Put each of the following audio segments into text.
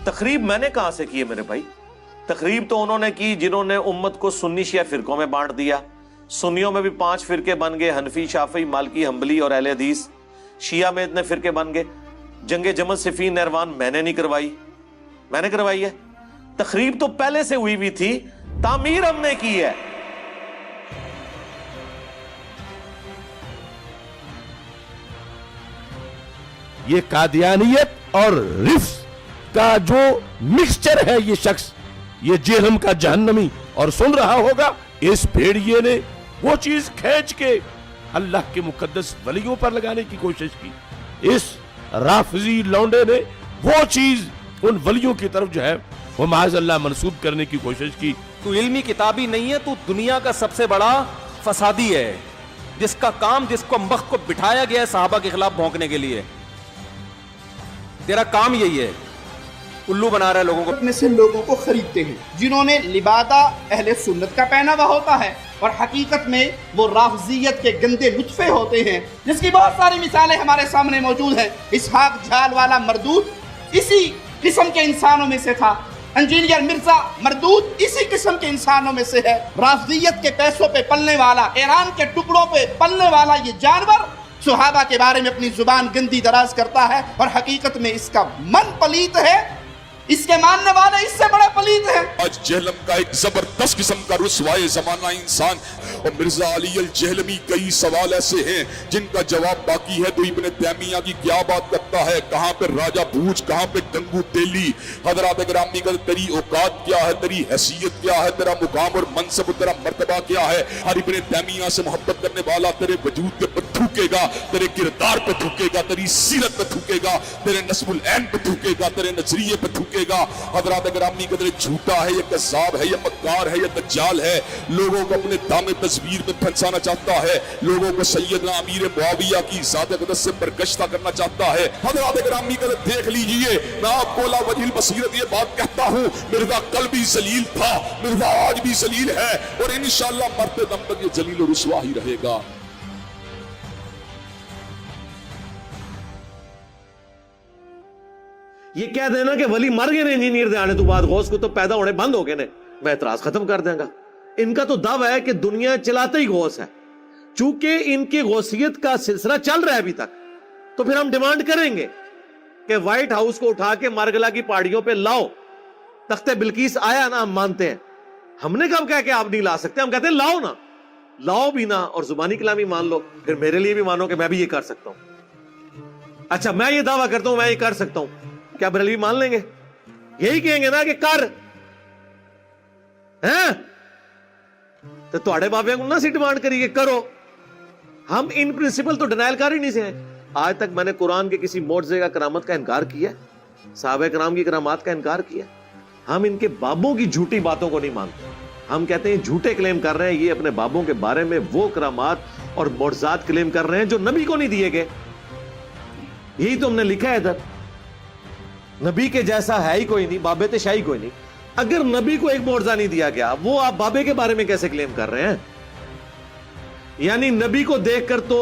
تخریب میں نے کہاں سے کی ہے میرے بھائی؟ تخریب تو انہوں نے کی جنہوں نے امت کو سنی شیعہ فرقوں میں بانٹ دیا. سنیوں میں بھی 5 فرقے بن گئے، حنفی، شافعی، مالکی، حنبلی اور اہل حدیث. شیعہ میں اتنے فرقے بن گئے. جنگ جمل، صفین، نہروان میں نے نہیں کروائی، میں نے کروائی ہے. تخریب تو پہلے سے ہوئی ہوئی تھی، تعمیر ہم نے کی ہے. یہ قادیانیت اور رفض کا جو مکسچر ہے، یہ شخص، یہ جہنم کا جہنمی، اور سن رہا ہوگا اس بھیڑیے نے وہ چیز کھینچ کے اللہ کے مقدس ولیوں پر لگانے کی کوشش کی. اس رافضی لونڈے نے وہ چیز ان ولیوں کی طرف جو ہے وہ معاذ اللہ منسوب کرنے کی کوشش کی. تو علمی کتابی نہیں ہے، تو دنیا کا سب سے بڑا فسادی ہے، جس کا کام، جس کو وقت کو بٹھایا گیا ہے صحابہ کے خلاف بھونکنے کے لیے. تیرا کام یہی ہے، الو بنا رہا ہے لوگوں کو. میں سے لوگوں کو خریدتے ہیں جنہوں نے لبادہ اہل سنت کا پہنا ہوا ہوتا ہے، اور حقیقت میں وہ رافضیت کے گندے لطفے ہوتے ہیں، جس کی بہت ساری مثالیں ہمارے سامنے موجود ہیں. اسحاق جھال والا مردود اسی قسم کے انسانوں میں سے تھا. انجینئر مرزا مردود اسی قسم کے انسانوں میں سے ہے. رافضیت کے پیسوں پہ پلنے والا، ایران کے ٹکڑوں پہ پلنے والا یہ جانور صحابہ کے بارے میں اپنی زبان گندی دراز کرتا ہے، اور حقیقت میں اس کا من پلیت ہے، اس کے ماننے والے اس سے بڑے پلید ہیں. آج جہلم کا ایک زبردست قسم کا رسوائے زمانہ انسان، اور مرزا علی الجہلمی کئی سوال ایسے ہیں جن کا جواب باقی ہے. تو ابن تیمیہ کی کیا بات کرتا ہے، کہاں پہ راجہ بھوج، کہاں پہ گنگو تیلی. حضرات گرامی کا تیری اوقات کیا ہے، تیری حیثیت کیا ہے، تیرا مقام اور منصب، تیرا مرتبہ کیا ہے. ہر ابن تیمیہ سے محبت کرنے والا تیرے وجود کے پر تھوکے گا، تیرے کردار پہ تھوکے گا، تیری سیرت پہ تھوکے گا، تیرے نسب العین پہ تھوکے گا، تیرے نظریے پہ تھوکے گا. حضرات گرامی قدر جھوٹا ہے، یہ کذاب ہے، یہ مکار ہے، یہ دجال ہے. لوگوں کو اپنے دام تصویر میں پھنسانا چاہتا ہے، لوگوں کو سیدنا امیر معاویہ کی ذات اقدس سے برگشتہ کرنا چاہتا ہے. حضرات گرامی قدر دیکھ لیجئے، میں آپ کو لا وجہ البصیرت یہ بات کہتا ہوں، مرزا کل بھی ذلیل تھا، مرزا آج بھی ذلیل ہے، اور انشاءاللہ مرتے دم تک یہ ذلیل و رسوا ہی رہے گا. یہ کہہ دینا کہ ولی مر گئے نے انجینئر دے آنے تو بعد غوث کو تو پیدا ہونے بند ہو گئے نے، میں اعتراض ختم کر دیں گا. ان کا تو دعویٰ ہے کہ دنیا چلاتا ہی غوث ہے. چونکہ ان کی غوثیت کا سلسلہ چل رہا ہے ابھی تک، تو پھر ہم ڈیمانڈ کریں گے کہ وائٹ ہاؤس کو اٹھا کے مارگلا کی پہاڑیوں پہ لاؤ. تخت بلقیس آیا نا، ہم مانتے ہیں. ہم نے کب کہا کہ آپ نہیں لا سکتے، ہم کہتے ہیں لاؤ نا، لاؤ بھی نا، اور زبانی کلامی مان لو، پھر میرے لیے بھی مانو کہ میں بھی یہ کر سکتا ہوں. اچھا میں یہ دعویٰ کرتا ہوں میں یہ کر سکتا ہوں، کیا بریلوی مان لیں گے؟ یہی کہیں گے نا کہ کر ہیں تو تھوڑے بابے کو نہ سی ڈیمانڈ کریے کرو. ہم ان پرنسپل تو ڈینائل کر ہی نہیں سے ہیں. آج تک میں نے قرآن کے کسی معجزے کا کرامت کا انکار کیا، صحابہ کرام کی کرامات کا انکار کیا. ہم ان کے بابوں کی جھوٹی باتوں کو نہیں مانتے. ہم کہتے ہیں جھوٹے کلیم کر رہے ہیں، یہ اپنے بابوں کے بارے میں وہ کرامات اور معجزات کلیم کر رہے ہیں جو نبی کو نہیں دیے گئے. یہی تو ہم نے لکھا ہے ادھر. نبی کے جیسا ہے ہی کوئی نہیں، بابے تے شاہی کوئی نہیں. اگر نبی کو ایک معجزہ نہیں دیا گیا، وہ آپ بابے کے بارے میں کیسے کلیم کر رہے ہیں؟ یعنی نبی کو دیکھ کر تو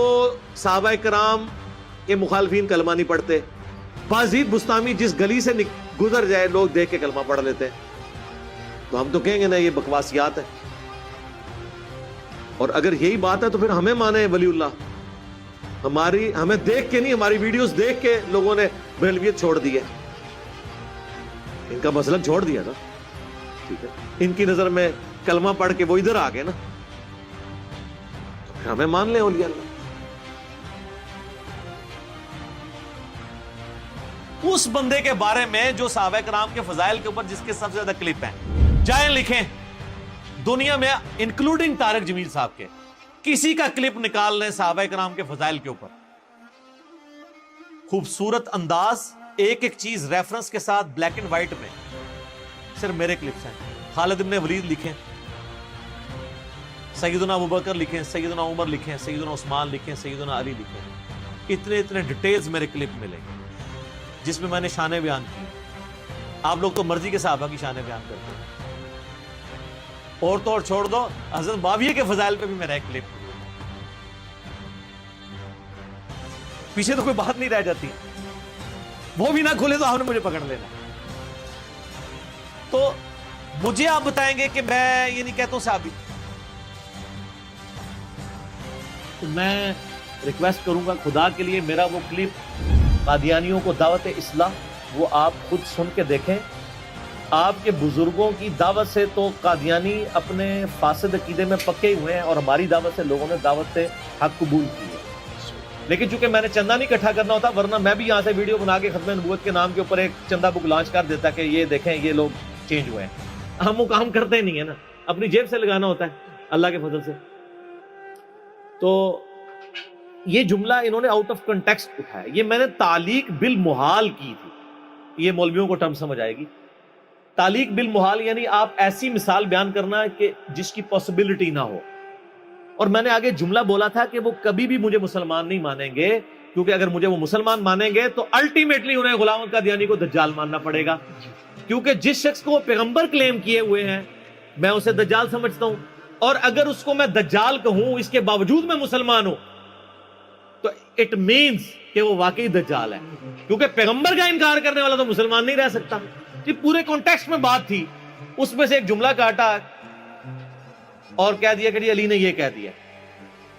صحابہ کرام کے مخالفین کلمہ نہیں پڑھتے. بازید بستامی جس گلی سے گزر جائے لوگ دیکھ کے کلمہ پڑھ لیتے. تو ہم تو کہیں گے نا یہ بکواسیات ہے. اور اگر یہی بات ہے تو پھر ہمیں مانے ولی اللہ. ہمیں دیکھ کے نہیں، ہماری ویڈیوز دیکھ کے لوگوں نے بریلویت چھوڑ دی ہے، ان کا مسلک چھوڑ دیا نا. ٹھیک ہے، ان کی نظر میں کلمہ پڑھ کے وہ ادھر آ گئے نا، تو پھر ہمیں مان لیں اولیاء اللہ. اس بندے کے بارے میں جو صحابہ کرام کے فضائل کے اوپر جس کے سب سے زیادہ کلپ ہیں، جائیں لکھیں دنیا میں انکلوڈنگ طارق جمیل صاحب کے، کسی کا کلپ نکال لیں صحابہ کرام کے فضائل کے اوپر. خوبصورت انداز، ایک ایک چیز ریفرنس کے ساتھ، بلیک اینڈ وائٹ میں. صرف میرے کلپس ہیں. خالد ابن ولید لکھیں، سیدنا ابوبکر لکھیں، سیدنا عمر لکھیں، سیدنا عثمان لکھیں، سیدنا علی لکھیں. اتنے ڈیٹیلز میرے کلپ ملیں گے جس میں میں نے شانیں بیان کی. آپ لوگ تو مرضی کے صحابہ کی شانیں بیان کرتے ہیں. اور تو اور چھوڑ دو، حضرت معاویہ کے فضائل پہ بھی میرا ایک کلپ. پیچھے تو کوئی بات نہیں رہ جاتی، وہ بھی نہ کھولے تو آپ نے مجھے پکڑ لینا. تو مجھے آپ بتائیں گے کہ میں یہ نہیں کہتا ہوں صحابی. تو میں ریکویسٹ کروں گا خدا کے لیے میرا وہ کلپ قادیانیوں کو دعوت اصلاح وہ آپ خود سن کے دیکھیں. آپ کے بزرگوں کی دعوت سے تو قادیانی اپنے فاسد عقیدے میں پکے ہوئے ہیں اور ہماری دعوت سے لوگوں نے دعوت سے حق قبول کی ہے. لیکن چونکہ میں نے چندہ نہیں اکٹھا کرنا ہوتا ورنہ میں بھی یہاں سے ویڈیو بنا کے ختم نبوت کے نام کے اوپر ایک چندہ بک لانچ کر دیتا کہ یہ دیکھیں یہ لوگ چینج ہوئے ہیں. ہم وہ کام کرتے نہیں ہیں نا, اپنی جیب سے لگانا ہوتا ہے اللہ کے فضل سے. تو یہ جملہ انہوں نے آؤٹ آف کنٹیکسٹ اٹھایا. یہ میں نے تعلیق بالمحال کی تھی. یہ مولویوں کو ٹرم سمجھ آئے گی. تعلیق بالمحال یعنی آپ ایسی مثال بیان کرنا کہ جس کی پاسبلٹی نہ ہو. اور میں نے آگے جملہ بولا تھا کہ وہ کبھی بھی مجھے مسلمان نہیں مانیں گے, کیونکہ اگر مجھے وہ مسلمان مانیں گے تو الٹیمیٹلی انہیں غلام قادیانی کو دجال ماننا پڑے گا. کیونکہ جس شخص کو وہ پیغمبر کلیم کیے ہوئے ہیں میں اسے دجال سمجھتا ہوں, اور اگر اس کو میں دجال کہوں اس کے باوجود میں مسلمان ہوں تو اٹ مینز کہ وہ واقعی دجال ہے, کیونکہ پیغمبر کا انکار کرنے والا تو مسلمان نہیں رہ سکتا. یہ پورے کانٹیکسٹ میں بات تھی, اس میں سے ایک جملہ کاٹا اور کہہ دیا کہ علی نے یہ کہہ دیا.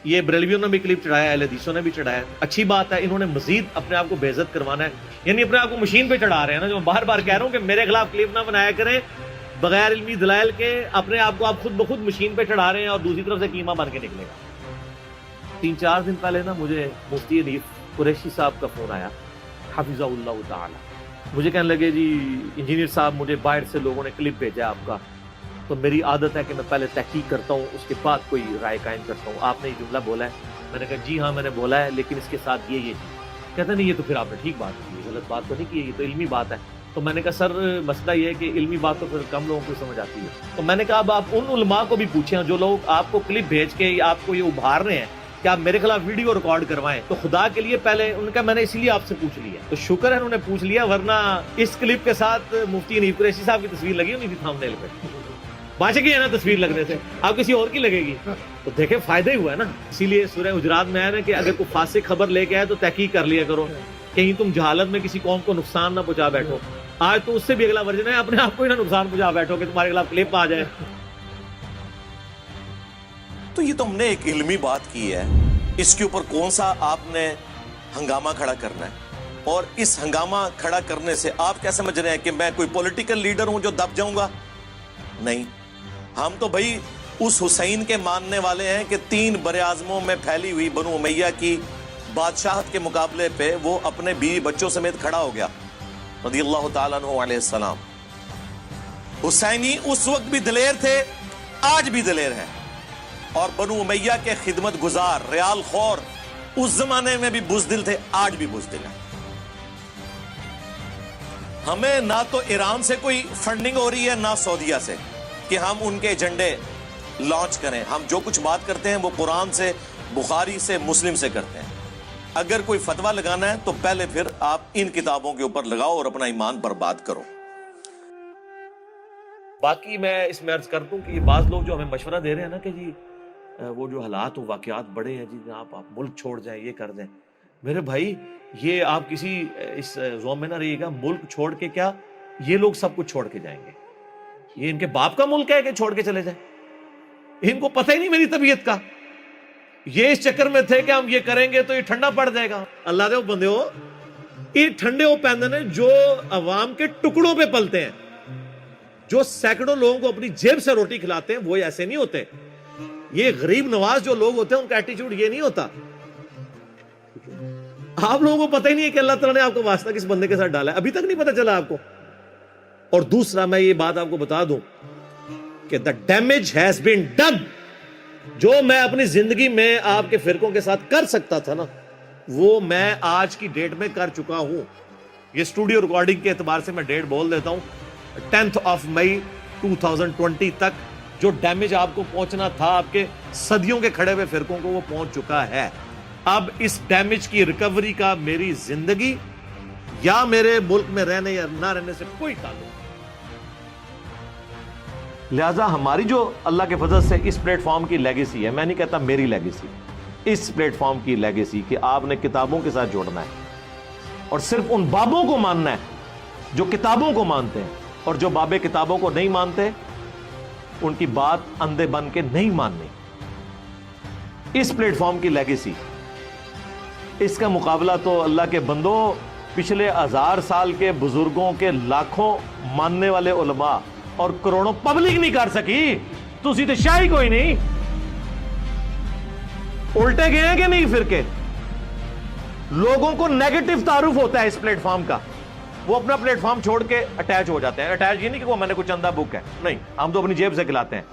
یہ بریلویوں نے بھی کلپ چڑھایا, اہل حدیثوں نے بھی چڑھایا. اچھی بات ہے, انہوں نے مزید اپنے آپ کو بے عزت کروانا ہے, یعنی اپنے آپ کو مشین پہ چڑھا رہے ہیں نا. جو میں بار بار کہہ رہا ہوں کہ میرے خلاف کلپ نہ بنایا کریں بغیر علمی دلائل کے. اپنے آپ کو آپ خود بخود مشین پہ چڑھا رہے ہیں اور دوسری طرف سے کیما بن کے نکلے گا. 3-4 دن پہلے نا مجھے مفتی حنیف قریشی صاحب کا فون آیا حفظہ اللہ تعالی. مجھے کہنے لگے جی انجینئر صاحب مجھے باہر سے لوگوں نے کلپ بھیجا آپ کا, تو میری عادت ہے کہ میں پہلے تحقیق کرتا ہوں اس کے بعد کوئی رائے قائم کرتا ہوں. آپ نے یہ جملہ بولا ہے. میں نے کہا جی ہاں میں نے بولا ہے, لیکن اس کے ساتھ یہ کہتا نہیں یہ تو پھر آپ نے ٹھیک بات کی, غلط بات تو نہیں کی, یہ تو علمی بات ہے. تو میں نے کہا سر مسئلہ یہ ہے کہ علمی بات تو پھر کم لوگوں کو سمجھ آتی ہے. تو میں نے کہا اب آپ ان علماء کو بھی پوچھیں جو لوگ آپ کو کلپ بھیج کے آپ کو یہ ابھار رہے ہیں کہ آپ میرے خلاف ویڈیو ریکارڈ کروائیں, تو خدا کے لیے پہلے ان کا میں نے اسی لیے آپ سے پوچھ لیا. تو شکر ہے انہوں نے پوچھ لیا, ورنہ اس کلپ کے ساتھ مفتی حنیف قریشی صاحب کی تصویر لگی ہونی تھی تھامنیل پہ. بچ گئی ہے نا تصویر لگنے سے, آپ کسی اور کی لگے گی. تو دیکھیں فائدہ ہی ہوا ہے نا. اسی لیے سورہ حجرات میں ہے نا کہ اگر کوئی فاسق خبر لے کے آئے تو تحقیق کر لیا کرو, کہیں تم جہالت میں کسی قوم کو نقصان نہ پہنچا بیٹھو. آج تو اس سے بھی اگلا ورژن ہے, اپنے آپ کو ہی نہ نقصان پہنچا بیٹھو کہ تمہارے خلاف کلپ آ جائے. تو یہ تو ہم نے ایک علمی بات کی ہے, اس کے اوپر کون سا آپ نے ہنگامہ کھڑا کرنا ہے, اور اس ہنگامہ کھڑا کرنے سے آپ کیا سمجھ رہے ہیں کہ میں کوئی پولیٹیکل لیڈر ہوں جو دب جاؤں گا؟ نہیں, ہم تو بھائی اس حسین کے ماننے والے ہیں کہ 3 براعظموں میں پھیلی ہوئی بنو امیہ کی بادشاہت کے مقابلے پہ وہ اپنے بیوی بچوں سمیت کھڑا ہو گیا رضی اللہ تعالیٰ عنہ علیہ السلام. حسینی اس وقت بھی دلیر تھے, آج بھی دلیر ہیں, اور بنو امیہ کے خدمت گزار ریال خور اس زمانے میں بھی بزدل تھے, آج بھی بزدل ہیں. ہمیں نہ تو ایران سے کوئی فنڈنگ ہو رہی ہے نہ سعودیہ سے کہ ہم ان کے ایجنڈے لانچ کریں. ہم جو کچھ بات کرتے ہیں وہ قرآن سے, بخاری سے, مسلم سے کرتے ہیں. اگر کوئی فتویٰ لگانا ہے تو پہلے پھر آپ ان کتابوں کے اوپر لگاؤ اور اپنا ایمان برباد کرو. باقی میں اس میں عرض کر دوں کہ یہ بعض لوگ جو ہمیں مشورہ دے رہے ہیں نا کہ جی وہ جو حالات و واقعات بڑے ہیں جی آپ ملک چھوڑ جائیں, یہ کر دیں. میرے بھائی یہ آپ کسی اس زوم میں نہ رہیے گا, ملک چھوڑ کے کیا یہ لوگ سب کچھ چھوڑ کے جائیں گے. یہ ان کے باپ کا ملک ہے کہ چھوڑ کے چلے جائیں, ان کو پتہ ہی نہیں میری طبیعت کا. یہ اس چکر میں تھے کہ ہم یہ کریں گے تو یہ ٹھنڈا پڑ جائے گا. اللہ دے بندے ہو, یہ ٹھنڈے ہو پیندے ہیں جو عوام کے ٹکڑوں پہ پلتے ہیں, جو سینکڑوں لوگوں کو اپنی جیب سے روٹی کھلاتے ہیں, وہ ایسے نہیں ہوتے. یہ غریب نواز جو لوگ ہوتے ہیں ان کا ایٹیچیوڈ یہ نہیں ہوتا. آپ لوگوں کو پتہ ہی نہیں ہے کہ اللہ تعالیٰ نے آپ کو واسطہ کس بندے کے ساتھ ڈالا ہے, ابھی تک نہیں پتہ چلا آپ کو. اور دوسرا میں یہ بات آپ کو بتا دوں کہ the damage has been done. جو میں اپنی زندگی میں آپ کے فرقوں کے ساتھ کر سکتا تھا نا, وہ میں آج کی ڈیٹ میں کر چکا ہوں. یہ اسٹوڈیو ریکارڈنگ کے اعتبار سے میں ڈیٹ بول دیتا ہوں, 10 مئی 2020 تک جو ڈیمیج آپ کو پہنچنا تھا آپ کے صدیوں کے کھڑے ہوئے فرقوں کو, وہ پہنچ چکا ہے. اب اس ڈیمیج کی ریکوری کا میری زندگی یا میرے ملک میں رہنے یا نہ رہنے سے کوئی تعلق نہیں. لہٰذا ہماری جو اللہ کے فضل سے اس پلیٹ فارم کی لیگیسی ہے, میں نہیں کہتا میری لیگیسی, اس پلیٹ فارم کی لیگیسی کہ آپ نے کتابوں کے ساتھ جوڑنا ہے اور صرف ان بابوں کو ماننا ہے جو کتابوں کو مانتے ہیں, اور جو باب کتابوں کو نہیں مانتے ان کی بات اندھے بن کے نہیں ماننی. اس پلیٹ فارم کی لیگیسی, اس کا مقابلہ تو اللہ کے بندوں پچھلے 1000 سال کے بزرگوں کے لاکھوں ماننے والے علماء اور کروڑوں پبلک نہیں کر سکی. تسی تو شاہی کوئی نہیں. الٹے گئے ہیں کہ نہیں فرقے؟ لوگوں کو نیگیٹو تعارف ہوتا ہے اس پلیٹ فارم کا, وہ اپنا پلیٹ فارم چھوڑ کے اٹیچ ہو جاتے ہیں. اٹیچ یہ نہیں کہ وہ میں نے کچھ چندہ بک ہے, نہیں, ہم تو اپنی جیب سے کھلاتے ہیں.